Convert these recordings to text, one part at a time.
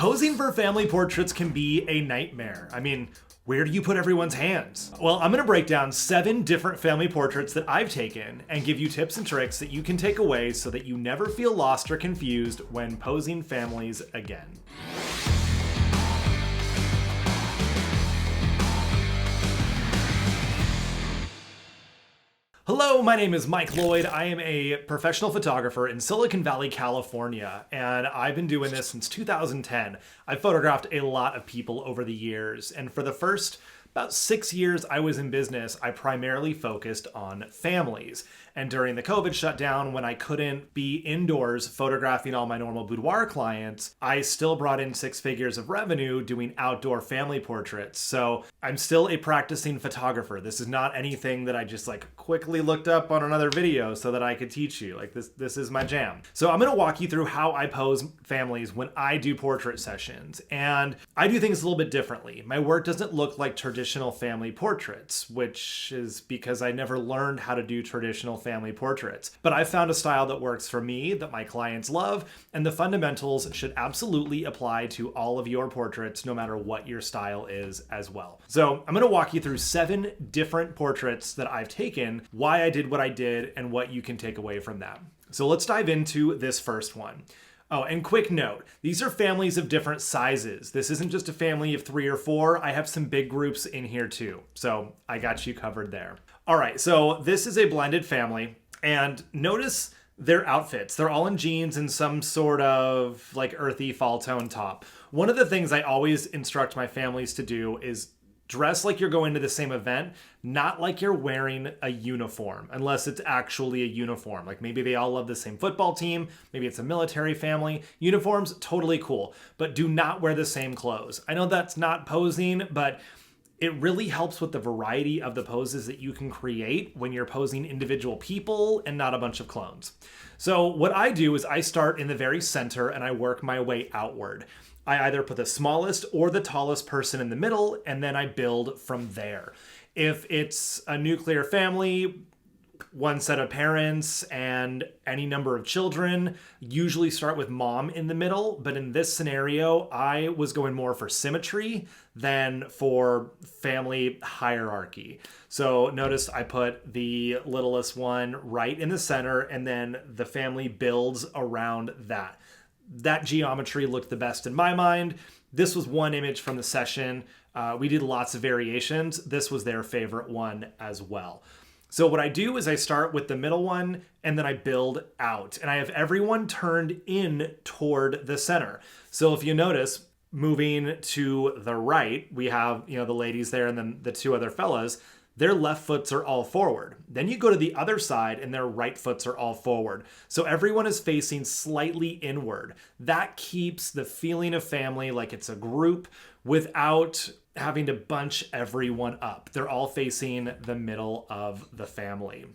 Posing for family portraits can be a nightmare. I mean, where do you put everyone's hands? Well, I'm gonna break down 7 different family portraits that I've taken and give you tips and tricks that you can take away so that you never feel lost or confused when posing families again. Hello, my name is Mike Lloyd. I am a professional photographer in Silicon Valley, California, and I've been doing this since 2010. I've photographed a lot of people over the years, and for the first about 6 years I was in business, I primarily focused on families. And during the COVID shutdown, when I couldn't be indoors photographing all my normal boudoir clients, I still brought in 6 figures of revenue doing outdoor family portraits. So I'm still a practicing photographer. This is not anything that I just quickly looked up on another video so that I could teach you. This is my jam. So I'm gonna walk you through how I pose families when I do portrait sessions. And I do things a little bit differently. My work doesn't look like traditional family portraits, which is because I never learned how to do traditional family portraits. But I found a style that works for me, that my clients love, and the fundamentals should absolutely apply to all of your portraits, no matter what your style is as well. So I'm gonna walk you through 7 different portraits that I've taken, why I did what I did, and what you can take away from that. So let's dive into this first one. Oh, and quick note, these are families of different sizes. This isn't just a family of 3 or 4. I have some big groups in here too. So I got you covered there. All right, so this is a blended family, and notice their outfits. They're all in jeans and some sort of earthy fall tone top. One of the things I always instruct my families to do is dress like you're going to the same event, not like you're wearing a uniform, unless it's actually a uniform. Maybe they all love the same football team, maybe it's a military family. Uniforms, totally cool, but do not wear the same clothes. I know that's not posing, but it really helps with the variety of the poses that you can create when you're posing individual people and not a bunch of clones. So what I do is I start in the very center and I work my way outward. I either put the smallest or the tallest person in the middle, and then I build from there. If it's a nuclear family, one set of parents and any number of children, usually start with mom in the middle. But in this scenario, I was going more for symmetry than for family hierarchy. So notice I put the littlest one right in the center, and then the family builds around that. That geometry looked the best in my mind. This was one image from the session. We did lots of variations. This was their favorite one as well. So what I do is I start with the middle one and then I build out, and I have everyone turned in toward the center. So if you notice, moving to the right, we have, the ladies there and then the 2 other fellas. Their left foots are all forward. Then you go to the other side and their right foots are all forward. So everyone is facing slightly inward. That keeps the feeling of family like it's a group without having to bunch everyone up. They're all facing the middle of the family.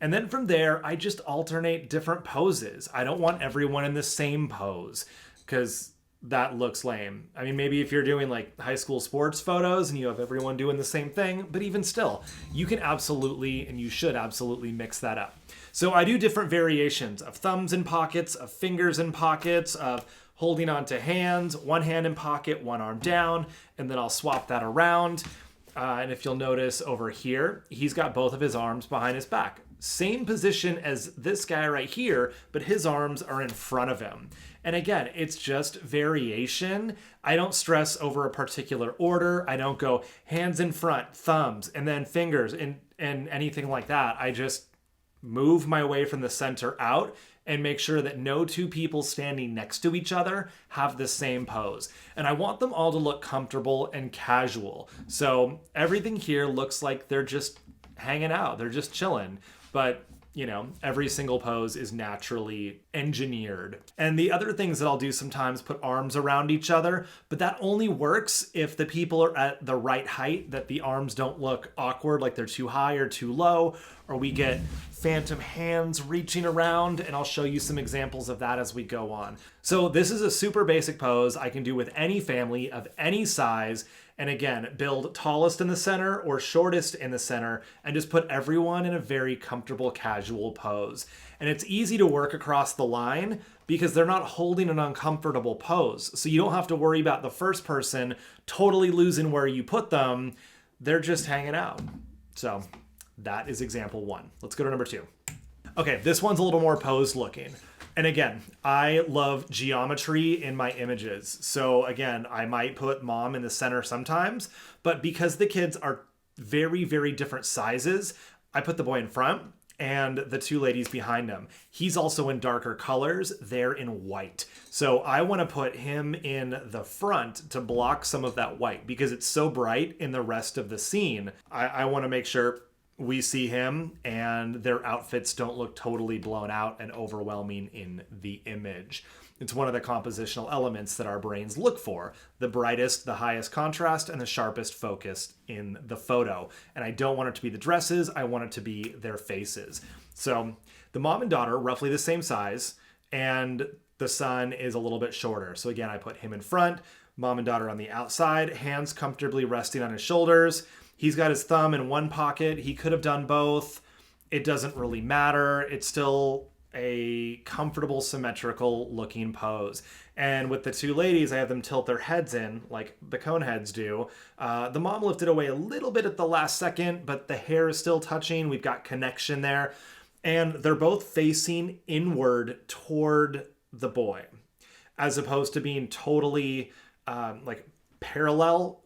And then from there, I just alternate different poses. I don't want everyone in the same pose because that looks lame. I mean, maybe if you're doing high school sports photos and you have everyone doing the same thing, but even still, you can absolutely, and you should absolutely mix that up. So I do different variations of thumbs in pockets, of fingers in pockets, of holding onto hands, one hand in pocket, one arm down, and then I'll swap that around. And if you'll notice over here, he's got both of his arms behind his back. Same position as this guy right here, but his arms are in front of him. And again, it's just variation. I don't stress over a particular order. I don't go hands in front, thumbs, and then fingers, and anything like that. I just move my way from the center out and make sure that no 2 people standing next to each other have the same pose. And I want them all to look comfortable and casual. So everything here looks like they're just hanging out. They're just chilling. But every single pose is naturally engineered. And the other things that I'll do sometimes put arms around each other, but that only works if the people are at the right height, that the arms don't look awkward, like they're too high or too low, or we get phantom hands reaching around, and I'll show you some examples of that as we go on. So this is a super basic pose I can do with any family of any size. And again, build tallest in the center or shortest in the center and just put everyone in a very comfortable, casual pose. And it's easy to work across the line because they're not holding an uncomfortable pose. So you don't have to worry about the first person totally losing where you put them. They're just hanging out. So that is example one. Let's go to number two. Okay, this one's a little more posed looking. And again, I love geometry in my images. So again, I might put mom in the center sometimes, but because the kids are very, very different sizes, I put the boy in front and the two ladies behind him. He's also in darker colors. They're in white. So I want to put him in the front to block some of that white because it's so bright in the rest of the scene. I want to make sure we see him and their outfits don't look totally blown out and overwhelming in the image. It's one of the compositional elements that our brains look for: the brightest, the highest contrast, and the sharpest focus in the photo. And I don't want it to be the dresses, I want it to be their faces. So the mom and daughter, roughly the same size, and the son is a little bit shorter. So again, I put him in front, mom and daughter on the outside, hands comfortably resting on his shoulders. He's got his thumb in one pocket. He could have done both. It doesn't really matter. It's still a comfortable, symmetrical looking pose. And with the two ladies, I have them tilt their heads in like the cone heads do. The mom lifted away a little bit at the last second, but the hair is still touching. We've got connection there. And they're both facing inward toward the boy, as opposed to being totally like parallel,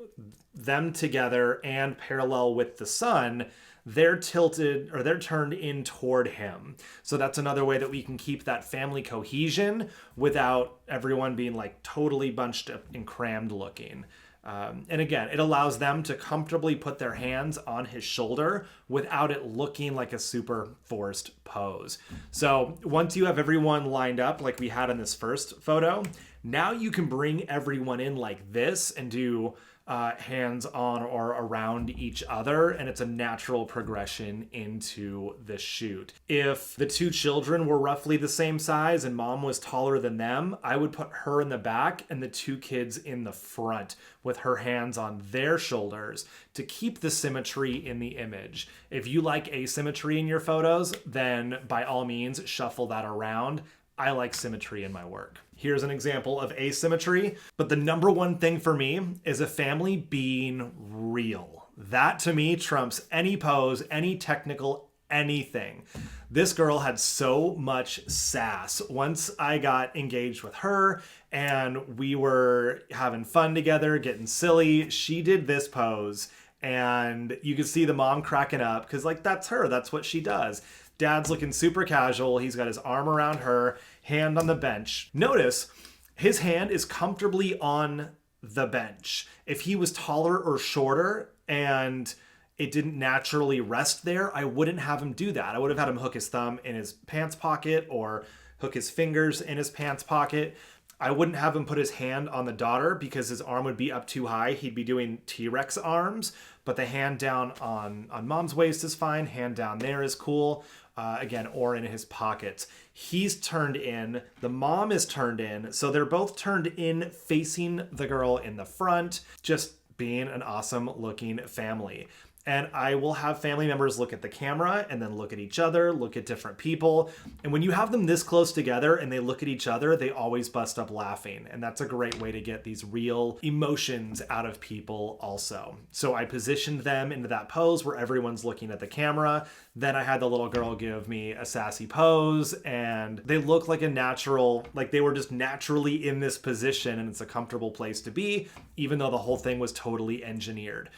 them together and parallel with the son. They're tilted, or they're turned in toward him. So that's another way that we can keep that family cohesion without everyone being like totally bunched up and crammed looking. And again, it allows them to comfortably put their hands on his shoulder without it looking like a super forced pose. So once you have everyone lined up like we had in this first photo, now you can bring everyone in like this and do hands on or around each other, and it's a natural progression into the shoot. If the two children were roughly the same size and mom was taller than them, I would put her in the back and the two kids in the front with her hands on their shoulders to keep the symmetry in the image. If you like asymmetry in your photos, then by all means shuffle that around. I like symmetry in my work. Here's an example of asymmetry, but the number one thing for me is a family being real. That to me trumps any pose, any technical, anything. This girl had so much sass. Once I got engaged with her and we were having fun together, getting silly, she did this pose and you could see the mom cracking up because like that's her, that's what she does. Dad's looking super casual. He's got his arm around her, hand on the bench. Notice his hand is comfortably on the bench. If he was taller or shorter and it didn't naturally rest there, I wouldn't have him do that. I would have had him hook his thumb in his pants pocket or hook his fingers in his pants pocket. I wouldn't have him put his hand on the daughter because his arm would be up too high. He'd be doing T-Rex arms, but the hand down on mom's waist is fine. Hand down there is cool. Again, or in his pockets. He's turned in, the mom is turned in, so they're both turned in facing the girl in the front, just being an awesome looking family. And I will have family members look at the camera and then look at each other, look at different people. And when you have them this close together and they look at each other, they always bust up laughing. And that's a great way to get these real emotions out of people also. So I positioned them into that pose where everyone's looking at the camera. Then I had the little girl give me a sassy pose and they look like a natural, like they were just naturally in this position and it's a comfortable place to be, even though the whole thing was totally engineered.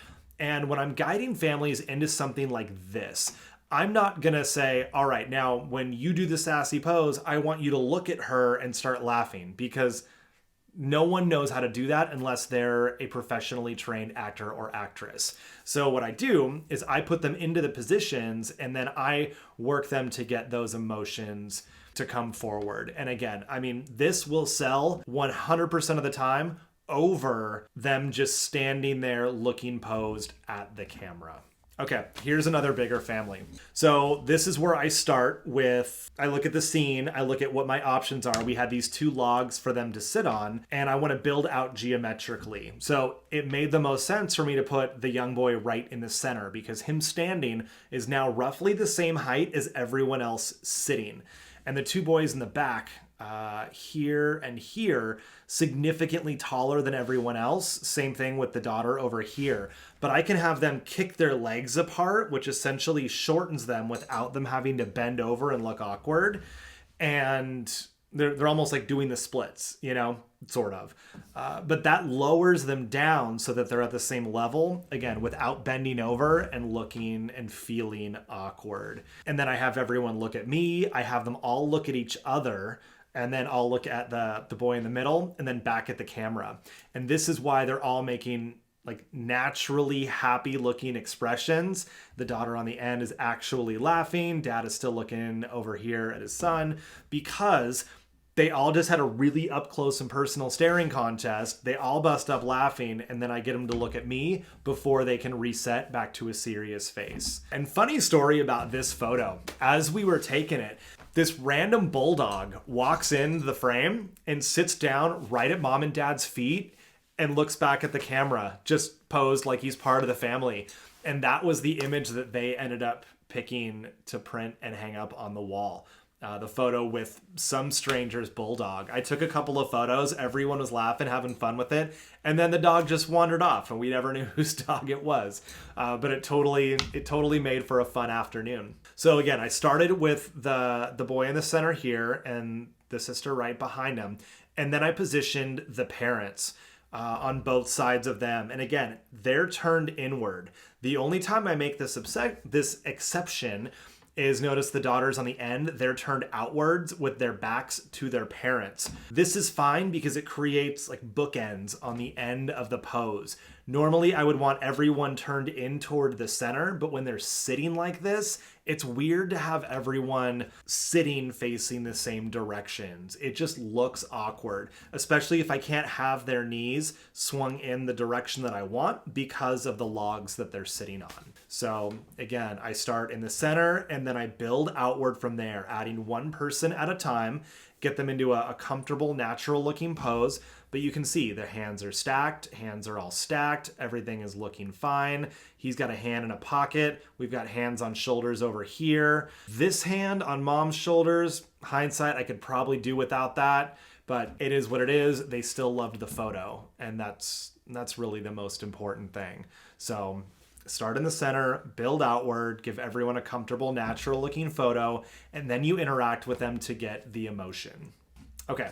And when I'm guiding families into something like this, I'm not going to say, all right, now when you do the sassy pose, I want you to look at her and start laughing, because no one knows how to do that unless they're a professionally trained actor or actress. So what I do is I put them into the positions and then I work them to get those emotions to come forward. And again, I mean, this will sell 100% of the time over them just standing there looking posed at the camera. Okay, here's another bigger family. So this is where I start with, I look at the scene, I look at what my options are. We had these 2 logs for them to sit on, and I want to build out geometrically. So it made the most sense for me to put the young boy right in the center, because him standing is now roughly the same height as everyone else sitting. And the 2 boys in the back, here and here, significantly taller than everyone else. Same thing with the daughter over here. But I can have them kick their legs apart, which essentially shortens them without them having to bend over and look awkward. And they're almost like doing the splits, you know, sort of. But that lowers them down so that they're at the same level, again, without bending over and looking and feeling awkward. And then I have everyone look at me. I have them all look at each other. And then I'll look at the boy in the middle and then back at the camera. And this is why they're all making like naturally happy looking expressions. The daughter on the end is actually laughing. Dad is still looking over here at his son, because they all just had a really up close and personal staring contest. They all bust up laughing, and then I get them to look at me before they can reset back to a serious face. And funny story about this photo, as we were taking it, this random bulldog walks into the frame and sits down right at mom and dad's feet and looks back at the camera, just posed like he's part of the family. And that was the image that they ended up picking to print and hang up on the wall. The photo with some stranger's bulldog. I took a couple of photos. Everyone was laughing, having fun with it. And then the dog just wandered off and we never knew whose dog it was. But it totally made for a fun afternoon. So again, I started with the boy in the center here and the sister right behind him. And then I positioned the parents on both sides of them. And again, they're turned inward. The only time I make this exception is, notice the daughters on the end, they're turned outwards with their backs to their parents. This is fine because it creates like bookends on the end of the pose. Normally I would want everyone turned in toward the center, but when they're sitting like this, it's weird to have everyone sitting facing the same directions. It just looks awkward, especially if I can't have their knees swung in the direction that I want because of the logs that they're sitting on. So again, I start in the center and then I build outward from there, adding one person at a time, get them into a comfortable, natural looking pose. But you can see the hands are stacked, hands are all stacked, everything is looking fine. He's got a hand in a pocket. We've got hands on shoulders over here. This hand on mom's shoulders, hindsight, I could probably do without that, but it is what it is. They still loved the photo, and that's really the most important thing. So start in the center, build outward, give everyone a comfortable, natural looking photo, and then you interact with them to get the emotion. Okay.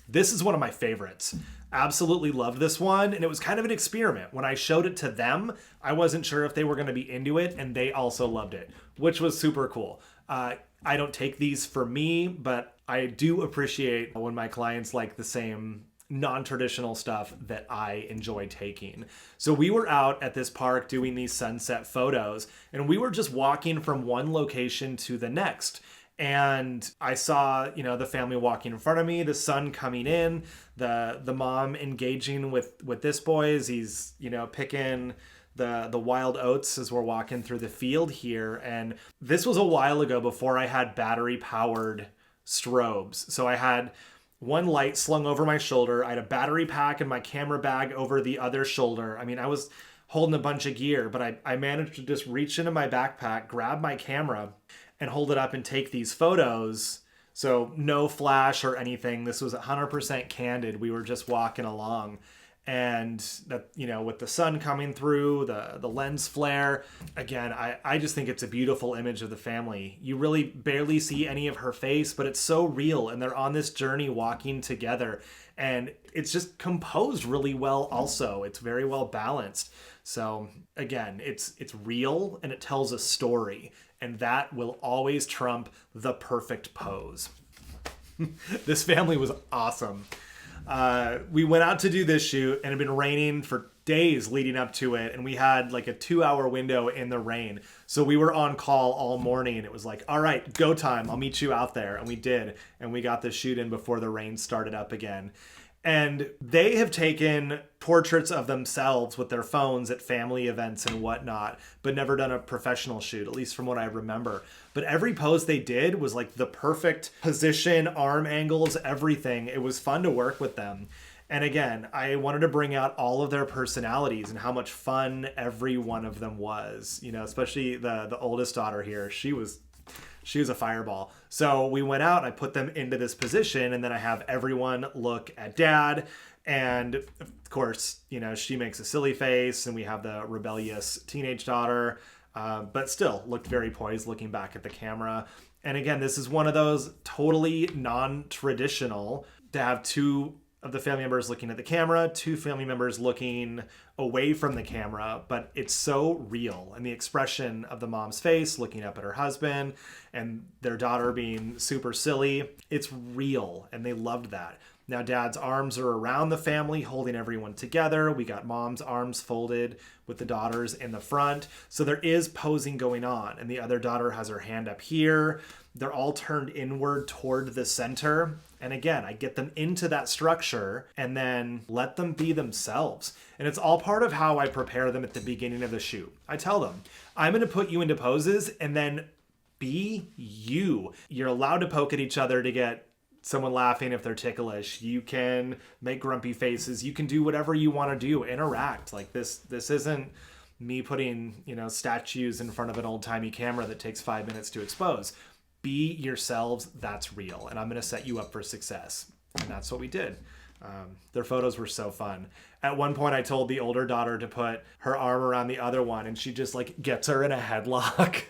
This is one of my favorites. Absolutely loved this one. And it was kind of an experiment. When I showed it to them, I wasn't sure if they were going to be into it. And they also loved it, which was super cool. I don't take these for me, but I do appreciate when my clients like the same non-traditional stuff that I enjoy taking. So we were out at this park doing these sunset photos, and we were just walking from one location to the next. And I saw, the family walking in front of me, the son coming in, the mom engaging with this boy as he's, picking the wild oats as we're walking through the field here. And this was a while ago before I had battery powered strobes. So I had one light slung over my shoulder. I had a battery pack and my camera bag over the other shoulder. I mean, I was holding a bunch of gear, but I managed to just reach into my backpack, grab my camera, and hold it up and take these photos. So no flash or anything. This was 100% candid. We were just walking along. And that, with the sun coming through, the lens flare, again, I just think it's a beautiful image of the family. You really barely see any of her face, but it's so real. And they're on this journey walking together. And it's just composed really well also. It's very well balanced. So again, it's real and it tells a story. And that will always trump the perfect pose. This family was awesome. We went out to do this shoot and it had been raining for days leading up to it. And we had like a 2-hour window in the rain. So we were on call all morning and it was like, all right, go time. I'll meet you out there. And we did. And we got the shoot in before the rain started up again. And they have taken portraits of themselves with their phones at family events and whatnot, but never done a professional shoot, at least from what I remember. But every pose they did was like the perfect position, arm angles, everything. It was fun to work with them. And again, I wanted to bring out all of their personalities and how much fun every one of them was, you know, especially the oldest daughter here. She was a fireball. So we went out and I put them into this position, and then I have everyone look at dad. And of course, you know, she makes a silly face, and we have the rebellious teenage daughter, but still looked very poised looking back at the camera. And again, this is one of those totally non-traditional to have two of the family members looking at the camera, two family members looking away from the camera, but it's so real. And the expression of the mom's face looking up at her husband and their daughter being super silly, it's real, and they loved that. Now dad's arms are around the family, holding everyone together. We got mom's arms folded with the daughters in the front. So there is posing going on, and the other daughter has her hand up here. They're all turned inward toward the center. And again, I get them into that structure and then let them be themselves. And it's all part of how I prepare them at the beginning of the shoot. I tell them, I'm going to put you into poses and then be you. You're allowed to poke at each other to get someone laughing if they're ticklish. You can make grumpy faces. You can do whatever you want to do. Interact. Like this isn't me putting, you know, statues in front of an old-timey camera that takes 5 minutes to expose. Be yourselves. That's real. And I'm going to set you up for success. And that's what we did. Their photos were so fun. At one point, I told the older daughter to put her arm around the other one, and she just like gets her in a headlock.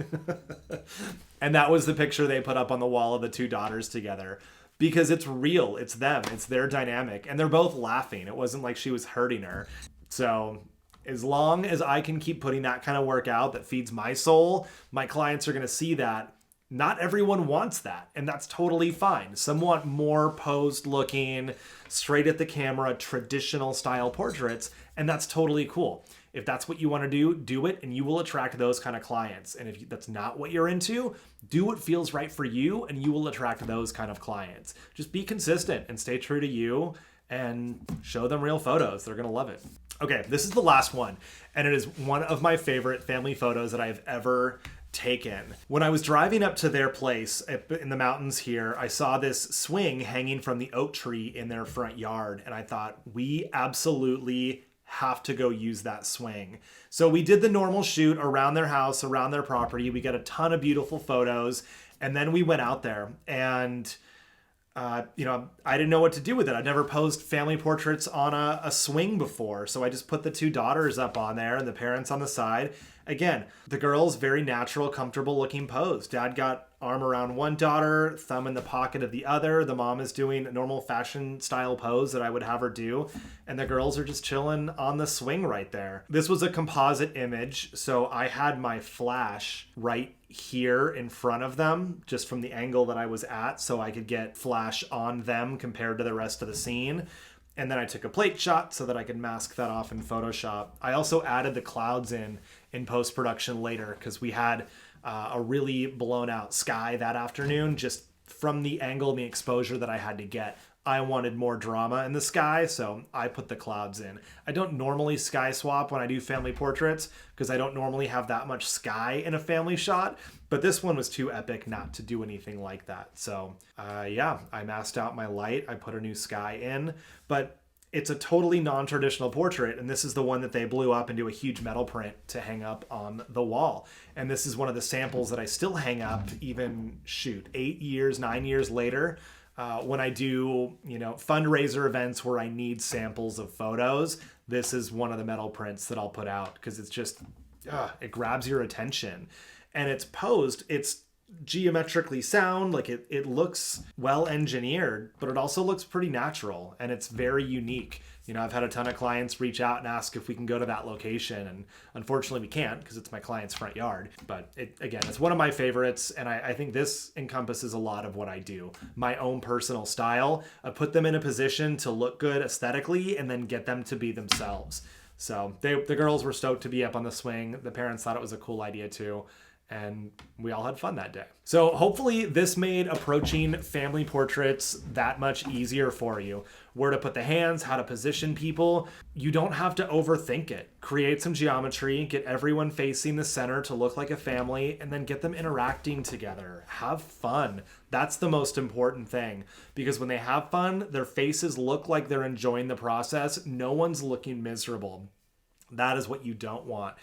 And that was the picture they put up on the wall of the two daughters together. Because it's real. It's them. It's their dynamic. And they're both laughing. It wasn't like she was hurting her. So as long as I can keep putting that kind of work out that feeds my soul, my clients are going to see that. Not everyone wants that, and that's totally fine. Some want more posed looking, straight at the camera, traditional style portraits, and that's totally cool. If that's what you want to do, do it, and you will attract those kind of clients. And if that's not what you're into, do what feels right for you, and you will attract those kind of clients. Just be consistent and stay true to you and show them real photos. They're going to love it. Okay, this is the last one, and it is one of my favorite family photos that I've ever taken. When I was driving up to their place in the mountains here, I saw this swing hanging from the oak tree in their front yard, and I thought, we absolutely have to go use that swing. So we did the normal shoot around their house, around their property. We got a ton of beautiful photos, and then we went out there, and you know, I didn't know what to do with it. I'd never posed family portraits on a swing before. So I just put the two daughters up on there and the parents on the side. Again, the girl's very natural, comfortable looking pose. Dad got arm around one daughter, thumb in the pocket of the other. The mom is doing a normal fashion style pose that I would have her do. And the girls are just chilling on the swing right there. This was a composite image. So I had my flash right here in front of them, just from the angle that I was at, so I could get flash on them compared to the rest of the scene. And then I took a plate shot so that I could mask that off in Photoshop. I also added the clouds in post-production later because we had a really blown out sky that afternoon. Just from the angle and the exposure that I had to get, I wanted more drama in the sky, so I put the clouds in. I don't normally sky swap when I do family portraits because I don't normally have that much sky in a family shot, but this one was too epic not to do anything like that. So yeah, I masked out my light. I put a new sky in, but it's a totally non-traditional portrait, and this is the one that they blew up into a huge metal print to hang up on the wall. And this is one of the samples that I still hang up even, 8 years, 9 years later. When I do, you know, fundraiser events where I need samples of photos, this is one of the metal prints that I'll put out because it's just, it grabs your attention. And it's posed, it's geometrically sound, like it looks well engineered, but it also looks pretty natural and it's very unique. You know, I've had a ton of clients reach out and ask if we can go to that location, and unfortunately we can't because it's my client's front yard. But again, it's one of my favorites, and I think this encompasses a lot of what I do. My own personal style. I put them in a position to look good aesthetically and then get them to be themselves. So the girls were stoked to be up on the swing. The parents thought it was a cool idea too. and we all had fun that day. So hopefully this made approaching family portraits that much easier for you. Where to put the hands, how to position people. You don't have to overthink it. Create some geometry, get everyone facing the center to look like a family, and then get them interacting together. Have fun. That's the most important thing, because when they have fun, their faces look like they're enjoying the process. No one's looking miserable. That is what you don't want.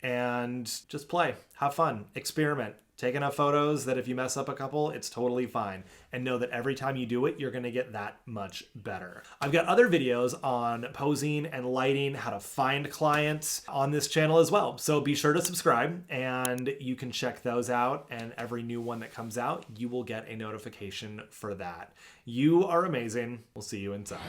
And just play, have fun, experiment. Take enough photos that if you mess up a couple, it's totally fine. And know that every time you do it, you're gonna get that much better. I've got other videos on posing and lighting, how to find clients on this channel as well. So be sure to subscribe and you can check those out. And every new one that comes out, you will get a notification for that. You are amazing. We'll see you inside.